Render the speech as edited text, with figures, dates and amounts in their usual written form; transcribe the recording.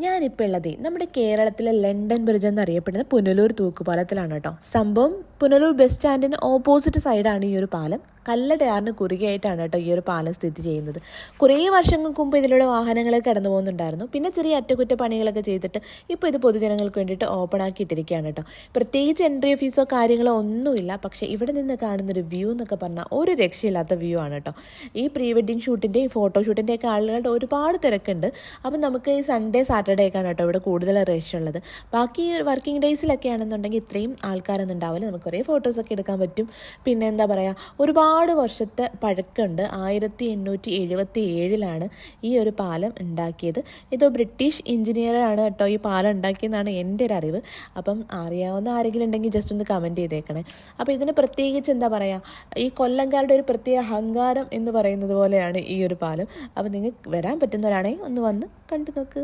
ഞാനിപ്പോൾ ഉള്ളത് നമ്മുടെ കേരളത്തിലെ ലണ്ടൻ ബ്രിഡ്ജ് എന്നറിയപ്പെടുന്ന പുനലൂർ തൂക്കുപാലത്തിലാണ് കേട്ടോ. സംഭവം പുനലൂർ ബസ് സ്റ്റാൻഡിന് ഓപ്പോസിറ്റ് സൈഡാണ് ഈ ഒരു പാലം. കല്ലടയാറിന് കുറുകെയായിട്ടാണ് കേട്ടോ ഈ ഒരു പാലം സ്ഥിതി ചെയ്യുന്നത്. കുറേ വർഷങ്ങൾക്ക് മുമ്പ് ഇതിലൂടെ വാഹനങ്ങളൊക്കെ കടന്നു പോകുന്നുണ്ടായിരുന്നു. പിന്നെ ചെറിയ അറ്റകുറ്റപ്പണികളൊക്കെ ചെയ്തിട്ട് ഇപ്പോൾ ഇത് പൊതുജനങ്ങൾക്ക് വേണ്ടിയിട്ട് ഓപ്പൺ ആക്കിയിട്ടിരിക്കുകയാണ് കേട്ടോ. പ്രത്യേകിച്ച് എൻട്രി ഫീസോ കാര്യങ്ങളോ ഒന്നുമില്ല. പക്ഷേ ഇവിടെ നിന്ന് കാണുന്നൊരു വ്യൂ എന്നൊക്കെ പറഞ്ഞാൽ ഒരു രക്ഷയില്ലാത്ത വ്യൂ ആണ് കേട്ടോ. ഈ പ്രീ വെഡിങ് ഷൂട്ടിൻ്റെയും ഫോട്ടോഷൂട്ടിൻ്റെ ഒക്കെ ആളുകളുടെ ഒരുപാട് തിരക്കുണ്ട്. അപ്പം നമുക്ക് ഈ സൺഡേ സാറ്റർഡേ ഒക്കെയാണ് കേട്ടോ ഇവിടെ കൂടുതൽ റഷ് ഉള്ളത്. ബാക്കി വർക്കിംഗ് ഡേയ്സിലൊക്കെ ആണെന്നുണ്ടെങ്കിൽ ഇത്രയും ആൾക്കാരൊന്നും ഉണ്ടാവില്ല. നമുക്ക് കുറേ ഫോട്ടോസൊക്കെ എടുക്കാൻ പറ്റും. പിന്നെ എന്താ പറയുക, ഒരുപാട് വർഷത്തെ പഴക്കമുണ്ട്. 1877 ഈ ഒരു പാലം ഉണ്ടാക്കിയത്. ഇത് ബ്രിട്ടീഷ് എഞ്ചിനീയറാണ് കേട്ടോ ഈ പാലം ഉണ്ടാക്കിയെന്നാണ് എൻ്റെ ഒരു അറിവ്. അപ്പം അറിയാവുന്ന ആരെങ്കിലും ഉണ്ടെങ്കിൽ ജസ്റ്റ് ഒന്ന് കമൻറ്റ് ചെയ്തേക്കണേ. അപ്പോൾ ഇതിന് പ്രത്യേകിച്ച് എന്താ പറയുക, ഈ കൊല്ലംകാരുടെ ഒരു പ്രത്യേക അഹങ്കാരം എന്ന് പറയുന്നത് പോലെയാണ് ഈ ഒരു പാലം. അപ്പോൾ നിങ്ങൾക്ക് വരാൻ പറ്റുന്നവരാണെങ്കിൽ ഒന്ന് വന്ന് കണ്ടു നോക്ക്.